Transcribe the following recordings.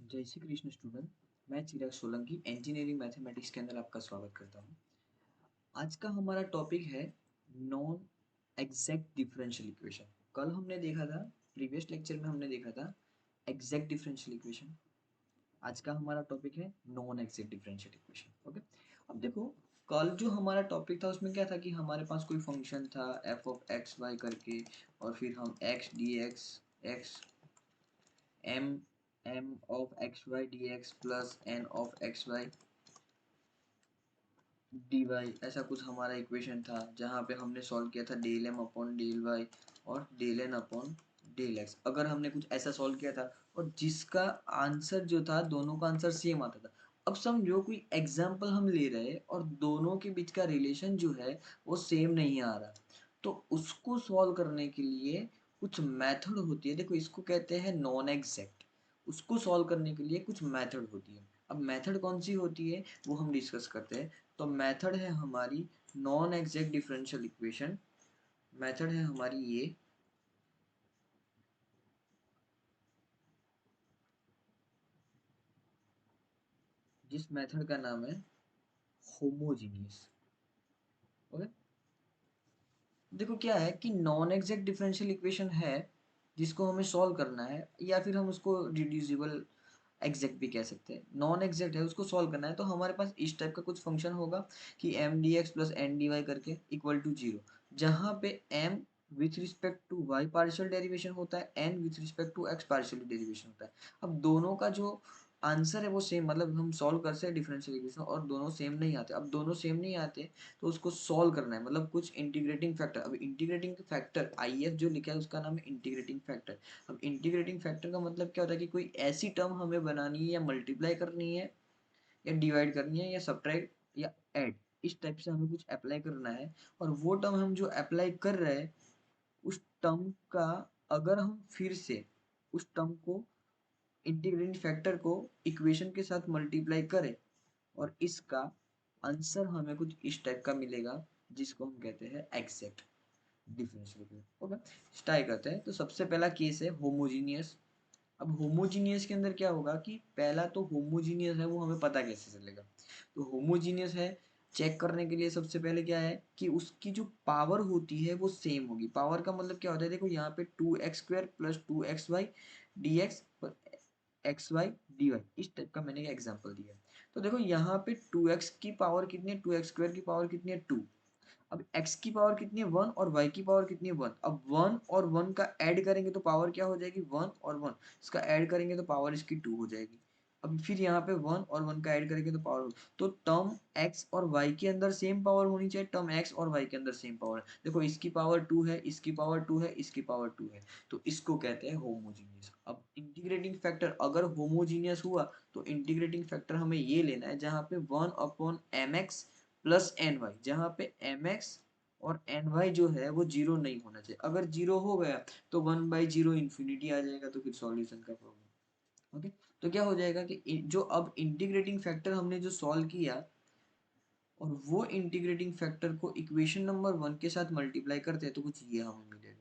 जय श्री कृष्ण स्टूडेंट। मैं चिराग Solanki engineering mathematics के अंदर आपका स्वागत करता हूँ। आज का हमारा टॉपिक है नॉन एग्जैक्ट डिफरेंशियल इक्वेशन। कल हमने देखा था, प्रीवियस लेक्चर में हमने देखा था एग्जैक्ट डिफरेंशियल इक्वेशन। आज का हमारा टॉपिक है non exact differential equation. Okay, अब देखो, कल जो हमारा टॉपिक था उसमें क्या था कि हमारे पास कोई फंक्शन था एफ ऑफ एक्स वाई करके, और फिर हम x d x x m m of x y d x plus n of x y d y, ऐसा कुछ हमारा इक्वेशन था जहाँ पे हमने सॉल्व किया था del m upon del y और del n upon del x. अगर हमने कुछ ऐसा सॉल्व किया था और जिसका आंसर जो था दोनों का आंसर सेम आता था। अब समझो कोई एग्जाम्पल हम ले रहे हैं और दोनों के बीच का रिलेशन जो है वो सेम नहीं आ रहा, तो उसको सॉल्व करने के लिए कुछ मेथड होती है। देखो, इसको कहते हैं नॉन एग्जैक्ट। उसको सॉल्व करने के लिए कुछ मेथड होती है। अब मेथड कौन सी होती है वो हम डिस्कस करते हैं। तो मेथड है हमारी non exact differential equation. Method है हमारी ये, जिस मेथड का नाम है होमोजीनियस। ओके, देखो क्या है कि नॉन एग्जैक्ट डिफरेंशियल इक्वेशन है जिसको हमें सॉल्व करना है, या फिर हम उसको रिड्यूसिबल एग्जैक्ट भी कह सकते हैं। नॉन एग्जैक्ट है, उसको सॉल्व करना है, तो हमारे पास इस टाइप का कुछ फंक्शन होगा कि m d x plus n d y करके इक्वल टू जीरो, जहाँ पे m with respect to y partial derivation होता है, n with respect to x partial derivation होता है। अब दोनों का जो आंसर है वो सेम, मतलब हम सॉल्व करते हैं डिफरेंशियल इक्वेशन और दोनों सेम नहीं आते। अब दोनों सेम नहीं आते तो उसको सॉल्व करना है, मतलब कुछ इंटीग्रेटिंग फैक्टर। अब इंटीग्रेटिंग फैक्टर आई एफ जो लिखा है उसका नाम है इंटीग्रेटिंग फैक्टर। अब इंटीग्रेटिंग फैक्टर का मतलब क्या होता है कि कोई ऐसी टर्म हमें बनानी है या मल्टीप्लाई करनी है या डिवाइड करनी है या सब्ट्रैक्ट या ऐड, इस टाइप से हमें कुछ अप्लाई करना है। और वो टर्म हम जो अप्लाई कर रहे हैं उस टर्म का, अगर हम फिर से उस टर्म को, इंटीग्रेटिंग फैक्टर को इक्वेशन के साथ मल्टीप्लाई करें और इसका आंसर हमें कुछ इस टाइप का मिलेगा, जिसको हम कहते हैं exact differential equation. Okay, start करते हैं। तो सबसे पहला केस है होमोजीनियस। अब होमोजीनियस के अंदर क्या होगा कि पहला तो होमोजीनियस है वो हमें पता कैसे चलेगा। तो होमोजीनियस है चेक करने के लिए सबसे पहले क्या है कि उसकी जो पावर होती है वो सेम होगी। पावर का मतलब क्या होता है, देखो यहाँ पे 2x² plus 2xy dx x y d y, इस टाइप का मैंने एग्जाम्पल दिया है। तो देखो यहाँ पे 2x की पावर कितनी है, 2x² की पावर कितनी है 2। अब x की पावर कितनी है 1 और y की पावर कितनी है 1। अब 1 और 1 का ऐड करेंगे तो पावर क्या हो जाएगी 1 और 1, इसका ऐड करेंगे तो पावर इसकी 2 हो जाएगी। अब फिर यहाँ पे 1 और 1 का ऐड करेंगे तो पावर, तो टर्म x और y के अंदर सेम पावर होनी चाहिए, टर्म x और y के अंदर सेम पावर। देखो इसकी पावर 2 है, इसकी पावर 2 है, इसकी पावर 2 है, तो इसको कहते हैं होमोजीनियस। अब इंटीग्रेटिंग फैक्टर अगर होमोजीनियस हुआ तो इंटीग्रेटिंग फैक्टर हमें ये लेना है जहाँ पे 1 upon m x plus n y, जहाँ पे एम एक्स और एन वाई जो है वो जीरो नहीं होना चाहिए। अगर जीरो हो गया तो 1/0 इन्फिनिटी आ जाएगा, तो फिर सॉल्यूशन का प्रॉब्लम। ओके, तो क्या हो जाएगा कि जो अब इंटीग्रेटिंग फैक्टर हमने जो सॉल्व किया और वो इंटीग्रेटिंग फैक्टर को इक्वेशन नंबर 1 के साथ मल्टीप्लाई करते हैं तो कुछ ये हमें मिलेगा।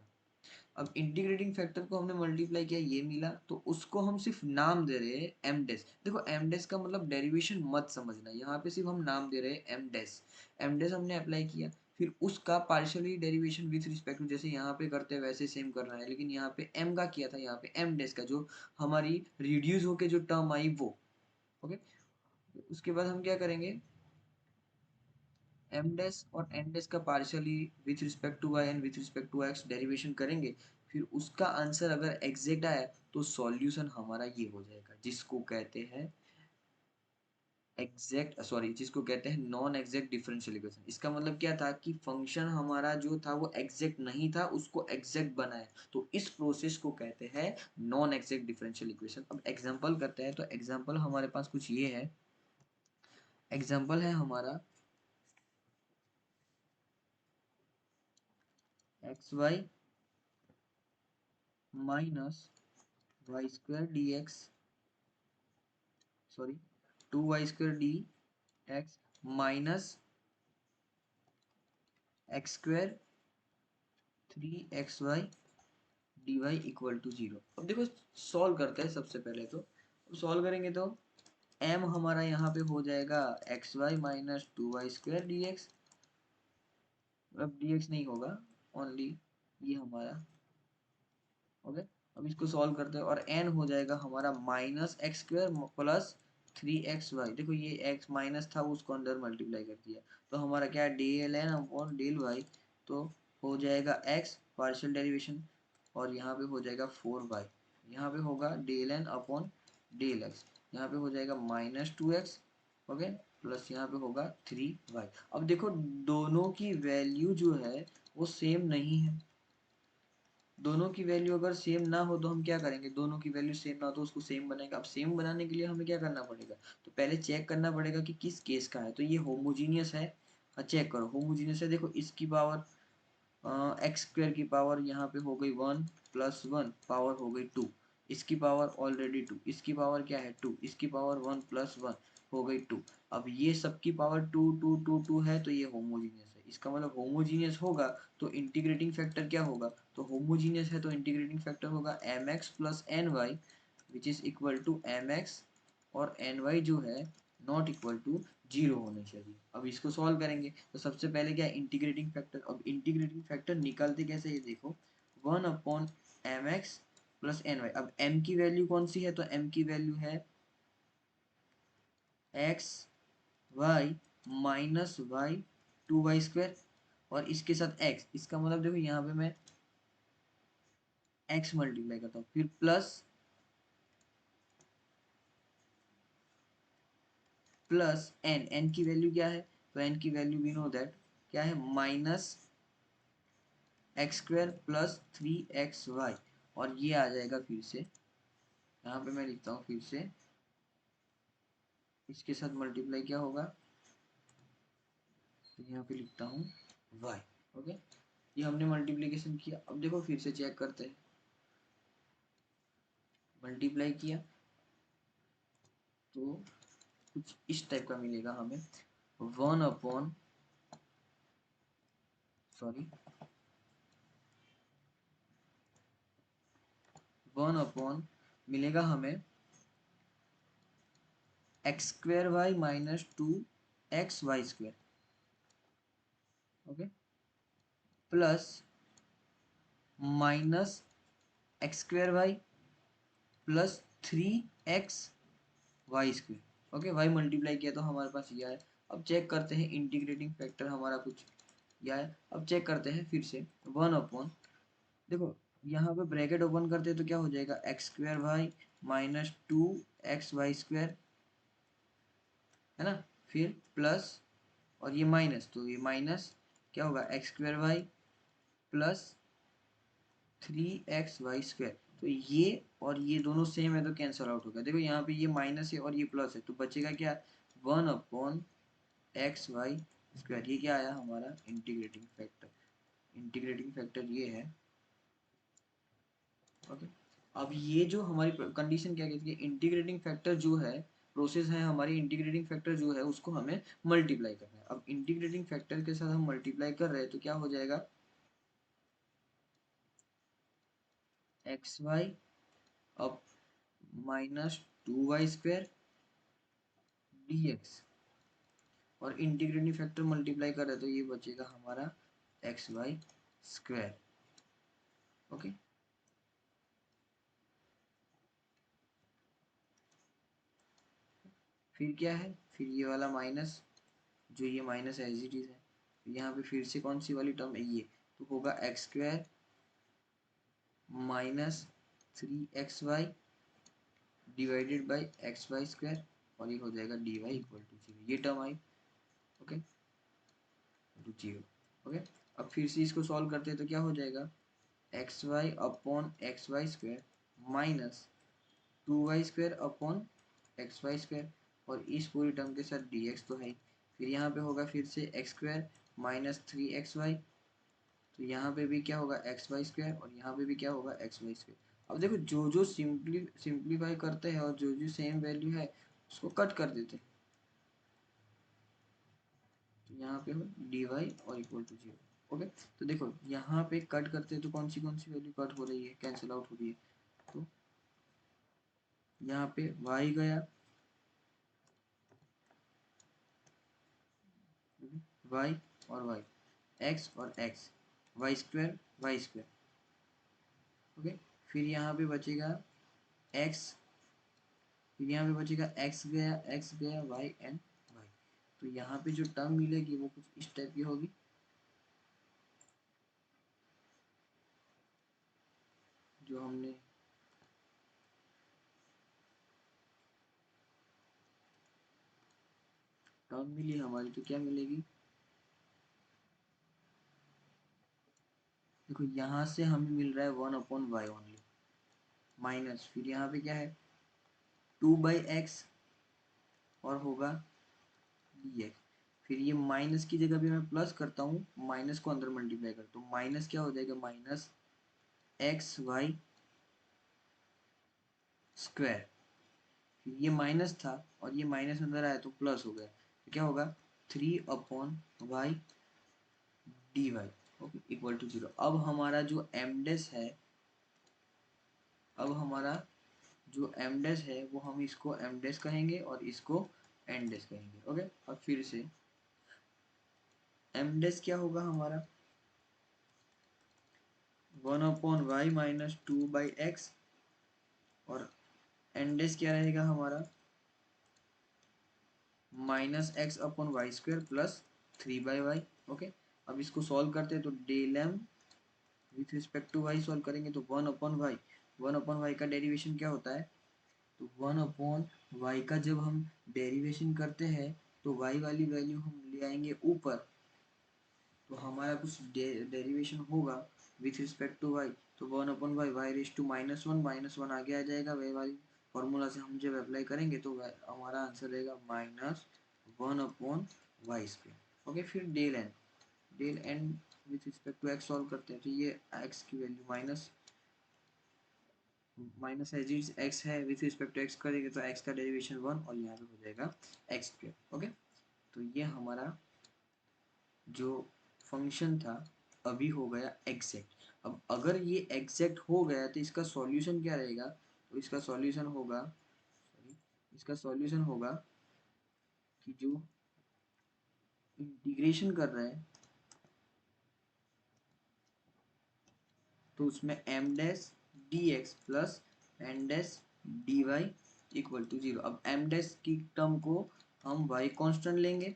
अब इंटीग्रेटिंग फैक्टर को हमने मल्टीप्लाई किया, ये मिला, तो उसको हम सिर्फ नाम दे रहे हैं एम डैश। देखो एम डैश का मतलब डेरिवेशन मत समझना, यहाँ पे सिर्फ हम नाम दे रहे हैं एम डैश। एम डैश हमने अप्लाई किया, फिर उसका partially derivation with respect to जैसे यहाँ पे करते हैं वैसे सेम करना है, लेकिन यहाँ पे एम का किया था, यहाँ पे एम डैश का जो हमारी रिड्यूस होके जो टर्म आई वो। ओके, उसके बाद हम क्या करेंगे, एम डैश और एन डैश का partially with respect to y and with respect to x derivation करेंगे। फिर उसका आंसर अगर एग्जैक्ट आया तो सॉल्यूशन हमारा ये हो जाएगा, जिसको कहते हैं एग्जैक्ट, सॉरी, जिसको कहते हैं नॉन एग्जैक्ट डिफरेंशियल इक्वेशन। इसका मतलब क्या था कि फंक्शन हमारा जो था वो एग्जैक्ट नहीं था, उसको एग्जैक्ट बनाया, तो इस प्रोसेस को कहते हैं नॉन एग्जैक्ट डिफरेंशियल इक्वेशन। अब एग्जांपल करते हैं, तो एग्जांपल हमारे पास कुछ ये है। एग्जांपल है हमारा x y minus y square d x, sorry, 2y² d x minus x² 3xy dy equal to zero. अब देखो सॉल्व करते हैं सबसे पहले तो। सॉल्व करेंगे तो m हमारा यहाँ पे हो जाएगा x y minus two y square d x. अब डी एक्स नहीं होगा, ओनली ये हमारा। ओके, अब इसको सॉल्व करते हैं और n हो जाएगा हमारा minus x square plus three x y. देखो ये x माइनस था, उसको अंदर मल्टीप्लाई कर दिया, तो हमारा क्या है del n upon del y. तो हो जाएगा x पार्शियल डेरिवेशन और यहाँ पे हो जाएगा फोर वाई, यहाँ पे होगा del n upon del x, यहाँ पे हो जाएगा minus two x. Okay, plus यहाँ पे होगा थ्री वाई। अब देखो दोनों की वैल्यू जो है वो सेम नहीं है। दोनों की वैल्यू अगर सेम ना हो तो हम क्या करेंगे, दोनों की वैल्यू सेम ना हो तो उसको सेम बनाएंगे। अब सेम बनाने के लिए हमें क्या करना पड़ेगा, तो पहले चेक करना पड़ेगा कि किस केस का है। तो ये होमोजीनियस है, चेक करो होमोजीनियस है। देखो इसकी पावर एक्स स्क्वायर की पावर यहाँ पे हो गई वन प्लस वन पावर हो गई टू, इसकी पावर ऑलरेडी टू, इसकी पावर क्या है टू, इसकी पावर वन प्लस वन हो गई टू। अब ये सबकी power two two two two है तो ये होमोजीनियस है। इसका मतलब होमोजीनियस होगा तो इंटीग्रेटिंग फैक्टर क्या होगा, तो होमोजीनियस है तो इंटीग्रेटिंग फैक्टर होगा m x plus n y which is equal to m x और एन वाई जो है नॉट इक्वल टू जीरो होने चाहिए। अब इसको सॉल्व करेंगे तो सबसे पहले क्या है इंटीग्रेटिंग फैक्टर। अब इंटीग्रेटिंग फैक्टर निकालते कैसे, ये देखो one upon m x plus n y. अब m की वैल्यू कौन सी है, तो m की वैल्यू है x y minus y two y square और इसके साथ x। इसका मतलब देखो यहाँ पे मैं x मल्टीप्लाई करता हूँ फिर प्लस n की वैल्यू क्या है, तो n की वैल्यू वी नो दैट क्या है minus x square plus three x y. और ये आ जाएगा फिर से, यहाँ पे मैं लिखता हूँ फिर से, इसके साथ मल्टीप्लाई क्या होगा, तो यहाँ पे लिखता हूँ y। ओके, ये हमने मल्टीप्लीकेशन किया। अब देखो फिर से चेक करते हैं, मल्टीप्लाई किया तो कुछ इस टाइप का मिलेगा हमें, one upon sorry one upon मिलेगा हमें x square y minus two x y square. Okay, plus minus x square y plus three x y square. Okay, y multiply किया तो हमारे पास यह है। अब चेक करते हैं इंटीग्रेटिंग फैक्टर हमारा कुछ यह है। अब चेक करते हैं फिर से वन अपॉन, देखो यहाँ पे ब्रैकेट ओपन करते हैं तो क्या हो जाएगा x square y minus two x y square, है ना, फिर प्लस और ये माइनस, तो ये माइनस क्या होगा x square y plus three x y square. तो ये और ये दोनों सेम है तो कैंसल आउट होगा। देखो यहाँ पे ये माइनस है और ये प्लस है तो बचेगा क्या, one upon x y square. ये क्या आया हमारा इंटीग्रेटिंग फैक्टर। इंटीग्रेटिंग फैक्टर ये है। ओके, अब ये जो हमारी कंडीशन क्या कहती है, इंटीग्रेटिंग फैक्टर जो है प्रोसेस है हमारी, इंटीग्रेटिंग फैक्टर जो है उसको हमें मल्टीप्लाई करना है। अब इंटीग्रेटिंग फैक्टर के साथ हम मल्टीप्लाई कर रहे हैं तो क्या हो जाएगा एक्स वाई अब minus two y square d x और इंटीग्रेटिंग फैक्टर मल्टीप्लाई कर रहे हैं तो ये बचेगा हमारा एक्स वाई स्क्वायर। ओके, फिर क्या है, फिर ये वाला माइनस, जो ये माइनस एज इट इज है, यहाँ पे फिर से कौन सी वाली टर्म है ये, तो होगा x square minus three x y divided by x y square और ये हो जाएगा d y equal to zero, ये टर्म आई। Okay, to zero. ओके, अब फिर से इसको सॉल्व करते हैं तो क्या हो जाएगा x y upon x y square minus two y square upon x y square और इस पूरी टर्म के साथ डी एक्स तो है ही। फिर यहाँ पे होगा फिर से x square minus three x y, तो यहाँ पे भी क्या होगा एक्स वाई स्क्वायर और यहाँ पे भी क्या होगा एक्स वाई स्क्वायर। अब देखो जो जो सिंप्लीफाई करते हैं और जो जो सेम वैल्यू है उसको कट कर देते हैं, तो यहाँ पे हो डी वाई और इक्वल टू जीरो। ओके, तो देखो यहाँ पे कट करते हैं तो कौन सी वैल्यू कट हो रही है, कैंसिल आउट हो रही है, तो यहाँ पे y गया, y और y, x और x, y square y square. Okay, फिर यहाँ पे बचेगा x, फिर यहाँ पे बचेगा x गया y एंड y। तो यहाँ पे जो टर्म मिलेगी वो कुछ इस टाइप की होगी, जो हमने टर्म मिली हमारी, तो क्या मिलेगी, देखो यहाँ से हमें मिल रहा है 1/y ओनली, माइनस फिर यहाँ पे क्या है 2/x और होगा dx। फिर ये माइनस की जगह भी मैं प्लस करता हूँ, माइनस को अंदर मल्टीप्लाई करता हूँ, माइनस क्या हो जाएगा, माइनस एक्स वाई स्क्वायर। फिर ये माइनस था और ये माइनस अंदर आया तो प्लस हो गया, तो क्या होगा 3/y dy, okay, equal to 0। अब हमारा जो एमडेस है, अब हमारा जो एमडेस है वो हम इसको एमडेस कहेंगे और इसको एनडेस कहेंगे। ओके, अब फिर से एमडेस क्या होगा हमारा 1/y माइनस 2/x, और एनडेस क्या रहेगा हमारा -x/y² प्लस 3/y। ओके, अब इसको सॉल्व करते हैं तो del m with respect to y solve करेंगे तो 1/y, 1/y का डेरिवेशन क्या होता है, तो 1/y का जब हम डेरिवेशन करते हैं तो y वाली वैल्यू हम ले आएंगे ऊपर, तो हमारा कुछ डेरिवेशन होगा विथ रिस्पेक्ट टू y, तो 1/y y रेज टू -1, -1 आगे आ जाएगा, वही वाली फॉर्मूला से हम जब अप्लाई करेंगे तो हमारा आंसर रहेगा -1/y²। ओके, फिर del n with respect to x solve करते हैं तो ये x की value minus minus as is x है, विथ रिस्पेक्ट टू एक्स करेंगे तो x का डेरिवेशन 1 और यहाँ पे हो जाएगा x²। ओके, तो ये हमारा जो फंक्शन था अभी हो गया एग्जैक्ट। अब अगर ये एग्जैक्ट हो गया तो इसका सॉल्यूशन क्या रहेगा, तो इसका सॉल्यूशन होगा, सॉरी, इसका सॉल्यूशन होगा कि जो इंटीग्रेशन कर रहे हैं तो उसमें m dash d x plus n dash d y equal to 0। अब एम डैश की टर्म को हम वाई कांस्टेंट लेंगे,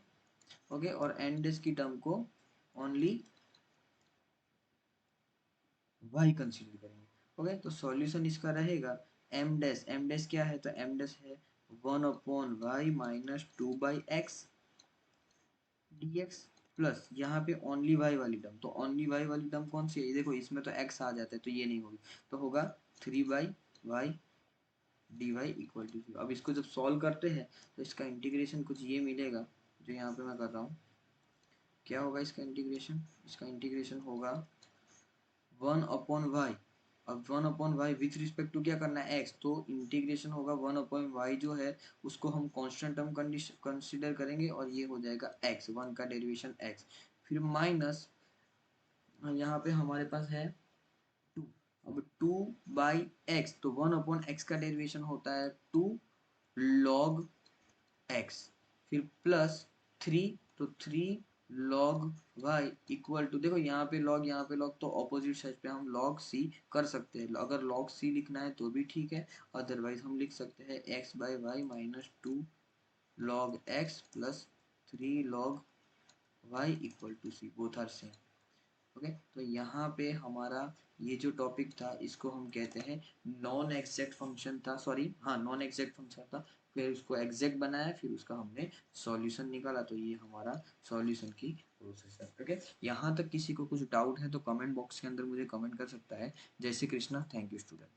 ओके, और एन डैश की टर्म को ओनली वाई कंसीडर करेंगे। ओके, तो सॉल्यूशन इसका रहेगा एम डैश क्या है, तो एम डैश है 1/y minus 2/x dx plus यहाँ पे ओनली y वाली टर्म, तो ओनली y वाली टर्म कौन सी है, ये देखो इसमें तो x आ जाता है तो ये नहीं होगी, तो होगा 3/y dy इक्वल टू 0। अब इसको जब सॉल्व करते हैं तो इसका इंटीग्रेशन कुछ ये मिलेगा जो यहाँ पे मैं कर रहा हूँ, क्या होगा इसका इंटीग्रेशन, इसका इंटीग्रेशन होगा 1/y। अब 1/y विथ रिस्पेक्ट टू क्या करना है x, तो इंटीग्रेशन होगा 1/y जो है उसको हम कांस्टेंट टर्म कंसीडर करेंगे और ये हो जाएगा x, 1 का डेरिवेशन x, फिर माइनस यहाँ पे हमारे पास है 2। अब 2/x, तो 1/x का डेरिवेशन होता है 2 log x, फिर प्लस 3, तो 3 log y इक्वल टू, देखो यहाँ पे log यहाँ पे log, तो ऑपोजिट साइड पे हम log c कर सकते हैं, अगर log c लिखना है तो भी ठीक है, अदरवाइज हम लिख सकते हैं x/y minus 2 log x plus 3 log y equal to c, both are same. Okay, तो यहाँ पे हमारा ये जो टॉपिक था इसको हम कहते हैं नॉन एग्जैक्ट फंक्शन था, सॉरी हाँ नॉन एग्जैक्ट फंक्शन था, फिर उसको एग्जैक्ट बनाया, फिर उसका हमने सॉल्यूशन निकाला, तो ये हमारा सॉल्यूशन की प्रोसेस है। ओके, यहाँ तक किसी को कुछ डाउट है तो कमेंट बॉक्स के अंदर मुझे कमेंट कर सकता है। जय Shri Krishna, thank you student.